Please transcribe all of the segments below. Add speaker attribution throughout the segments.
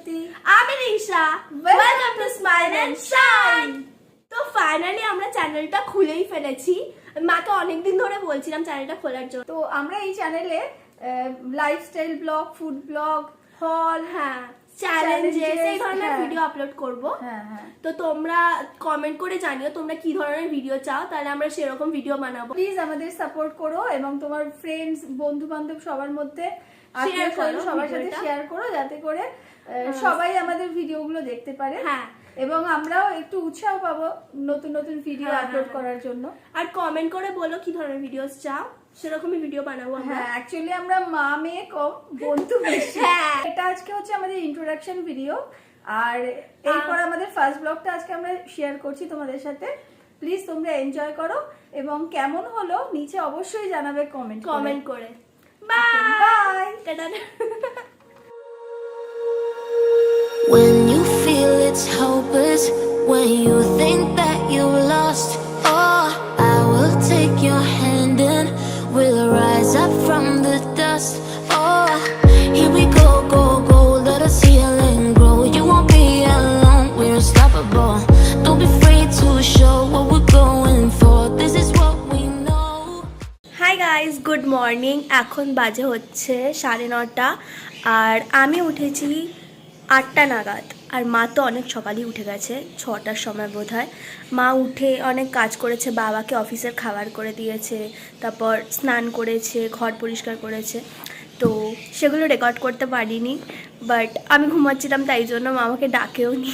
Speaker 1: শ্রুতি,
Speaker 2: আমি Risha. Welcome to Smile and Shine. তো finally আমরা চ্যানেলটা খুলেই ফেলেছি। মাকে অনেকদিন ধরে বলছিলাম চ্যানেলটা খোলার জন্য।
Speaker 1: তো আমরা এই চ্যানেলে লাইফস্টাইল ব্লগ, ফুড ব্লগ, হল,
Speaker 2: হ্যাঁ, চ্যালেঞ্জেস এই ধরনের
Speaker 1: হ্যাঁ।
Speaker 2: ভিডিও আপলোড করব।
Speaker 1: হ্যাঁ হ্যাঁ,
Speaker 2: তো তোমরা কমেন্ট করে জানিও তোমরা কি ধরনের ভিডিও চাও, তাহলে আমরা সেরকম ভিডিও বানাবো।
Speaker 1: প্লিজ আমাদের সাপোর্ট করো এবং তোমার ফ্রেন্ডস, বন্ধু বান্ধব সবার মধ্যে
Speaker 2: শেয়ার করো,
Speaker 1: সবার সাথে
Speaker 2: ভিডিওটা।
Speaker 1: শেয়ার করো, যাতে করে সবাই আমাদের ভিডিওগুলো দেখতে পারে।
Speaker 2: হ্যাঁ,
Speaker 1: এবং আমরাও একটু উৎসাহ পাবো নতুন নতুন ভিডিও
Speaker 2: হ্যাঁ,
Speaker 1: আপলোড
Speaker 2: হ্যাঁ।
Speaker 1: করার জন্য।
Speaker 2: আর কমেন্ট করে বলো কি ধরনের ভিডিওস চাও, সেরকমই ভিডিও বানাবো আমরা।
Speaker 1: হ্যাঁ, অ্যাকচুয়ালি আমরা মা মেয়ে কম, বন্ধু বেশি।
Speaker 2: হ্যাঁ।
Speaker 1: এটা আজকে হচ্ছে আমাদের ইন্ট্রোডাকশন ভিডিও, আর এরপর আমাদের ফার্স্ট ব্লগটা আজকে আমরা শেয়ার করছি তোমাদের সাথে। প্লিজ তোমরা এনজয় করো এবং কেমন হলো নিচে অবশ্যই জানাবে কমেন্ট
Speaker 2: করে। Bye
Speaker 1: bye.
Speaker 2: Tata.
Speaker 3: When you feel it's hopeless, when you think that you've lost, oh, I will take your hand and we'll rise up from the dust. Oh, here we go, go, go, let us heal and grow. You won't be alone, we're unstoppable. Don't be afraid to show what we're going for. This is what we know.
Speaker 2: Hi guys, good morning. এখন বাজে হচ্ছে 9:30 আর আমি উঠেছি 8টা নাগাদ। আর মা তো অনেক সকালেই উঠে গেছে, 6টার সময় বোধহয়। মা উঠে অনেক কাজ করেছে, বাবাকে অফিসের খাবার করে দিয়েছে, তারপর স্নান করেছে, ঘর পরিষ্কার করেছে। তো সেগুলো রেকর্ড করতে পারিনি, বাট আমি ঘুমাচ্ছিলাম তাই জন্য মা আমাকে ডাকেও নি।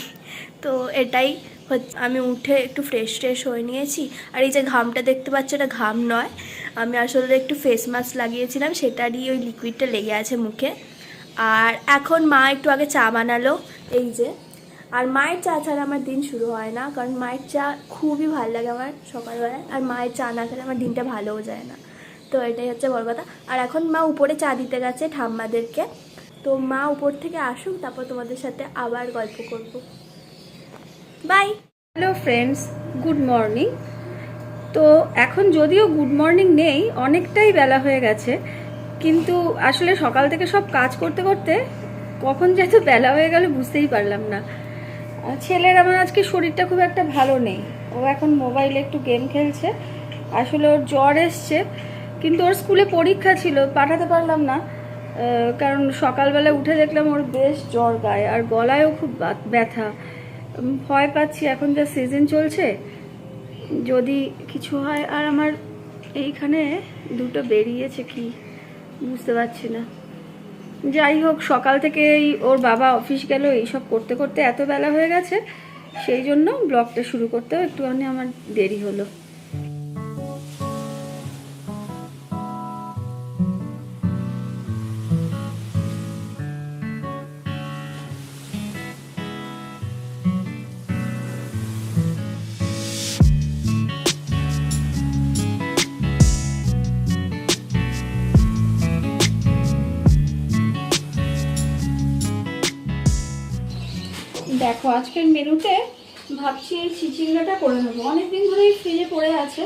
Speaker 2: তো এটাই হচ্ছে, আমি উঠে একটু ফ্রেশ হয়ে নিয়েছি। আর এই যে ঘামটা দেখতে পাচ্ছ, এটা ঘাম নয়, আমি আসলে একটু ফেস মাস্ক লাগিয়েছিলাম, সেটারই ওই লিকুইডটা লেগে আছে মুখে। আর এখন মা একটু আগে চা বানালো, এই যে। আর মায়ের চা ছাড়া আমার দিন শুরু হয় না, কারণ মায়ের চা খুবই ভালো লাগে আমার সকালবেলায়। আর মায়ের চা না খেলে আমার দিনটা ভালোও যায় না। তো এটাই হচ্ছে বড় কথা। আর এখন মা উপরে চা দিতে গেছে ঠাম্মাদেরকে। তো মা উপর থেকে আসুক, তারপর তোমাদের সাথে আবার গল্প করব। Bye.
Speaker 1: Hello friends, good morning. তো এখন যদিও গুড মর্নিং নেই, অনেকটাই বেলা হয়ে গেছে, কিন্তু আসলে সকাল থেকে সব কাজ করতে করতে কখন যে এত বেলা হয়ে গেল বুঝতেই পারলাম না। ছেলের আমার আজকে শরীরটা খুব একটা ভালো নেই, ও এখন মোবাইলে একটু গেম খেলছে। আসলে ওর জ্বর এসছে, কিন্তু ওর স্কুলে পরীক্ষা ছিল, পাঠাতে পারলাম না। কারণ সকালবেলা উঠে দেখলাম ওর বেশ জ্বর, গায়ে আর গলায়ও খুব ব্যথা। ভয় পাচ্ছি, এখন যা সিজন চলছে, যদি কিছু হয়। আর আমার এইখানে দুটো বেরিয়েছে, কি বুঝতে পারছি না। যাই হোক, সকাল থেকে ওর বাবা অফিস গেল, এইসব করতে করতে এত বেলা হয়ে গেছে, সেই জন্য ব্লগটা শুরু করতেও একটুখানি আমার দেরি হলো। দেখো, আজকের মেনুতে ভাবছি এই চিচিঙ্গাটা করে নেবো। অনেকদিন ধরেই ফ্রিজে পড়ে আছে,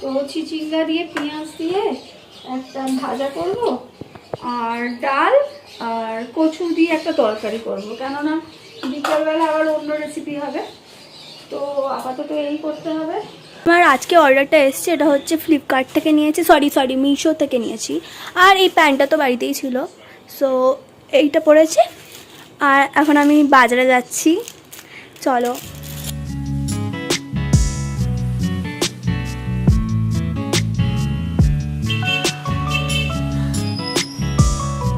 Speaker 1: তো চিচিঙ্গা দিয়ে পেঁয়াজ দিয়ে একটা ভাজা করব, আর ডাল আর কচু দিয়ে একটা তরকারি করব, কেননা বিকেলবেলা আবার অন্য রেসিপি হবে। তো আপাতত এই করতে হবে।
Speaker 2: আমার আজকে অর্ডারটা এসছে, এটা হচ্ছে ফ্লিপকার্ট থেকে নিয়েছি, সরি মিশো থেকে নিয়েছি। আর এই প্যান্টটা তো বাড়িতেই ছিল, সো এইটা পরেছে। আর এখন আমি বাজারে যাচ্ছি, চলো।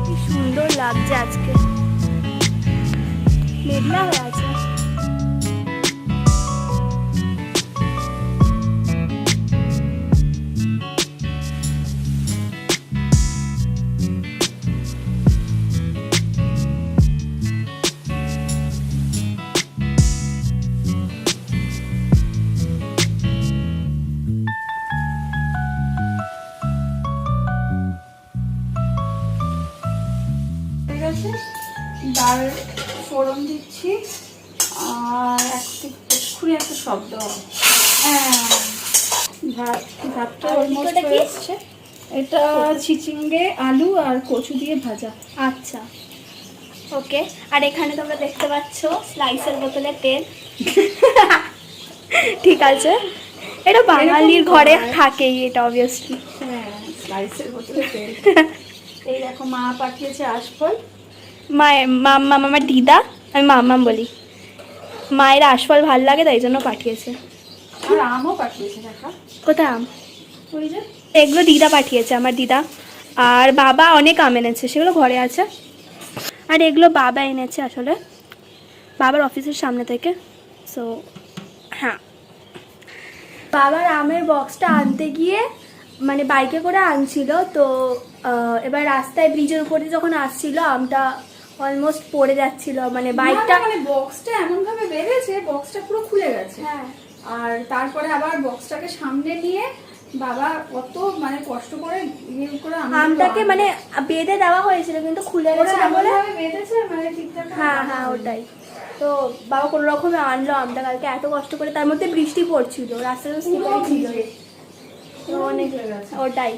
Speaker 2: কি সুন্দর লাগছে আজকে, মেঘলা হয়ে আছে।
Speaker 1: ডাল ফোড়ন দিচ্ছি, আর এক্ষুনি একটা শব্দ হবে। ভাতটা অলমোস্ট হয়ে এসছে। এটা চিচিঙ্গে আলু আর কচু দিয়ে ভাজা।
Speaker 2: আচ্ছা, ওকে, আর এখানে তোমরা দেখতে পাচ্ছ স্লাইসের বোতলে তেল। ঠিক আছে, এটা বাঙালির ঘরে থাকেই, এটা অবভিয়াসলি।
Speaker 1: হ্যাঁ, স্লাইসের বোতলে তেল। এই দেখো মা পাঠিয়েছে আশফল।
Speaker 2: মাম্মা, আমার দিদা, আমি মাম্মাম বলি। মায়ের আশফল ভাল লাগে তাই জন্য পাঠিয়েছে।
Speaker 1: আর আমও পাঠিয়েছে দেখা।
Speaker 2: কোথায় আম?
Speaker 1: ওই যে
Speaker 2: এগুলো দিদা পাঠিয়েছে, আমার দিদা। আর বাবা অনেক আম এনেছে, সেগুলো ঘরে আছে। আর এগুলো বাবা এনেছে আসলে বাবার অফিসের সামনে থেকে। সো হ্যাঁ, বাবার আমের বক্সটা আনতে গিয়ে মানে বাইকে করে আনছিল তো, এবার রাস্তায় ব্রিজের উপরে যখন আসছিল আমটা অলমোস্ট পড়ে যাচ্ছিল, মানে বাইকটা
Speaker 1: মানে বক্সটা এমন ভাবে বেড়েছে, বক্সটা পুরো খুলে গেছে।
Speaker 2: হ্যাঁ,
Speaker 1: আর তারপরে আবার বক্সটাকে সামনে নিয়ে বাবা কত মানে কষ্ট করে ইয়ে করে
Speaker 2: আমটাকে মানে বেঁধে দেওয়া হয়েছিল কিন্তু খুলে গেছিল বলে।
Speaker 1: বেঁধেছে মানে ঠিকঠাক।
Speaker 2: হ্যাঁ হ্যাঁ, ওটাই তো। বাবা কোনো রকমে আনলো আমটা কালকে, এত কষ্ট করে, তার মধ্যে বৃষ্টি পড়ছিল, রাস্তাটা স্লিপারি ছিল তো অনেক। ওটাই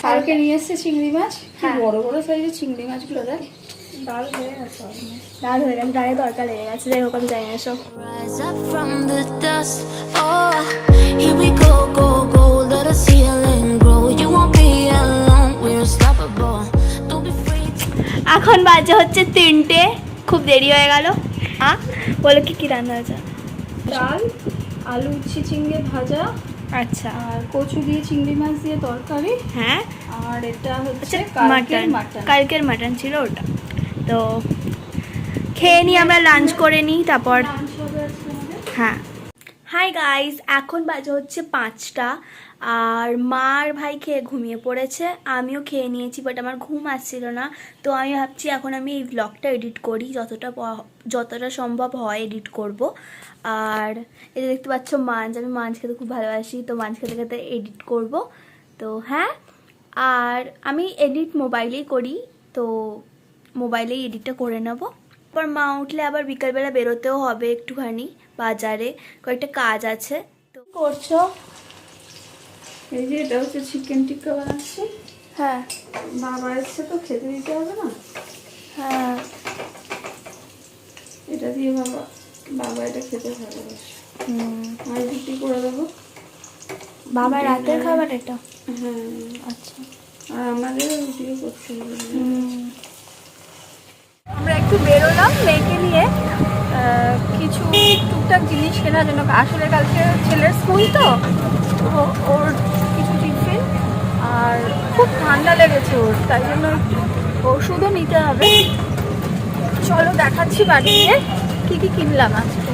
Speaker 1: কালকে নিয়ে এসছে চিংড়ি মাছ। কি
Speaker 2: হ্যাঁ।
Speaker 1: বড় বড় সাইজের চিংড়ি মাছগুলো দেখ, ডাল হয়ে গেছে।
Speaker 2: ডাল হয়ে গেছে, ডালে দরকার লেগে গেছে, যাই হোক আমি জানি না সব।
Speaker 3: Rise up from the dust. Oh, here we go, go, go. Let us heal and grow. You won't be alone. We're unstoppable. Don't be afraid.
Speaker 2: এখন বাজে হচ্ছে 3টে, খুব দেরি হয়ে গেল। হ্যাঁ বলো, কি রান্না হয়েছে?
Speaker 1: ডাল, আলু উচ্ছে চিংড়ি ভাজা,
Speaker 2: আচ্ছা,
Speaker 1: আর কচু দিয়ে চিংড়ি মাছ দিয়ে তরকারি,
Speaker 2: হ্যাঁ,
Speaker 1: আর এটা হচ্ছে
Speaker 2: মাটন,
Speaker 1: মাটন।
Speaker 2: কালকের মাটন ছিল ওটা। তো খেয়ে নিই, আমরা লাঞ্চ করে নিই তারপর। হ্যাঁ, হাই গাইস, এখন বাজে হচ্ছে 5টা আর মা আর ভাই খেয়ে ঘুমিয়ে পড়েছে, আমিও খেয়ে নিয়েছি, বাট আমার ঘুম আসছিল না। তো আমি ভাবছি এখন আমি এই ব্লগটা এডিট করি, যতটা সম্ভব হয় এডিট করব। আর এই যে দেখতে পাচ্ছ মাছ, আমি মাছ খেতে খুব ভালোবাসি, তো মাছ খেতে খেতে এডিট করব। তো হ্যাঁ, আর আমি এডিট মোবাইলেই করি, তো মোবাইলেই এডিটটা করে নেব। তারপর মা উঠলে আবার বিকালবেলা বেরোতেও হবে একটুখানি বাজারে, কয়েকটা কাজ আছে। তো করছো?
Speaker 1: এই যে এটা হচ্ছে চিকেন টিক্কা বানাচ্ছি।
Speaker 2: হ্যাঁ
Speaker 1: বাবা এসছে তো খেতে দিতে হবে না।
Speaker 2: হ্যাঁ,
Speaker 1: এটা দিয়ে বাবা এটা খেতে ভালোবাসে। আর রুটি করে দেবো।
Speaker 2: বাবা রাতের খাবার এটা?
Speaker 1: হ্যাঁ,
Speaker 2: আচ্ছা।
Speaker 1: আর আমাদের রুটিও করতে হবে।
Speaker 2: আমরা একটু বেরোলাম মেয়েকে নিয়ে কিছু টুকটাক জিনিস কেনার জন্য। আসলে কালকে ছেলের স্কুল, তো ওর কিছু টিফিন, আর খুব ঠান্ডা লেগেছে ওর, তাই জন্য ওষুধও নিতে হবে। চলো দেখাচ্ছি বাড়ি গিয়ে কী কী কিনলাম আজকে।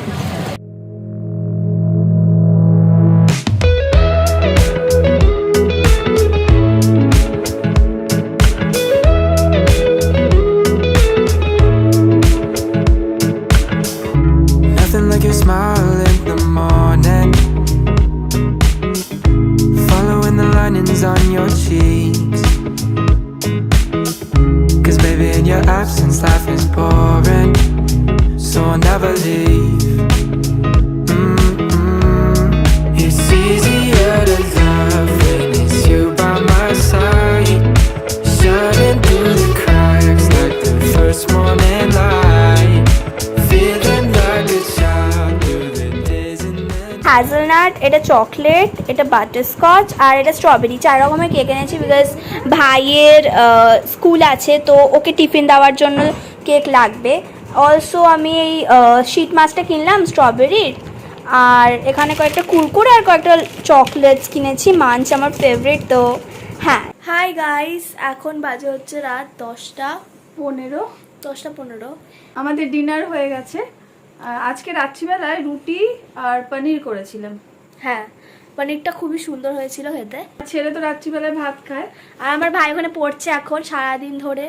Speaker 4: Nothing like your smile in the morning, following the linings on your cheeks. 'Cause baby in your absence life is boring, so I'll never leave. It's easier to love when it's you by my side, shining through the cracks like the first morning light, feeling like a child through the days and the
Speaker 2: hazelnut, এটা chocolate, এটা butterscotch, আর এটা strawberry. 4 রকমের cake এনেছি because ভাইয়ের school আছে, তো ওকে tiffin দেওয়ার জন্য কেক লাগবে। অলসো আমি এই শীত মাছটা কিনলাম স্ট্রবেরির, আর এখানে কয়েকটা কুরকুরে আর কয়েকটা চকলেটস কিনেছি, মাঞ্চ আমার ফেভারিট। তো হ্যাঁ, হাই গাইস, এখন বাজে হচ্ছে রাত 10:15।
Speaker 1: আমাদের ডিনার হয়ে গেছে। আজকে রাত্রিবেলায় রুটি আর পনির করেছিলাম।
Speaker 2: হ্যাঁ, পনিরটা খুবই সুন্দর হয়েছিল খেতে।
Speaker 1: ছেলে তো রাত্রিবেলায় ভাত খায়।
Speaker 2: আর আমার ভাই ওখানে পড়ছে এখন সারাদিন ধরে,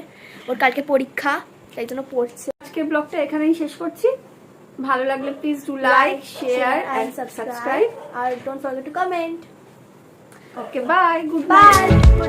Speaker 2: ওর কালকে পরীক্ষা, তাই জন্য পড়ছে।
Speaker 1: আজকের ব্লগটা এখানেই শেষ করছি। ভালো লাগলে please do like, share and subscribe.
Speaker 2: আর don't forget to comment.
Speaker 1: Okay, bye, good bye.
Speaker 2: By.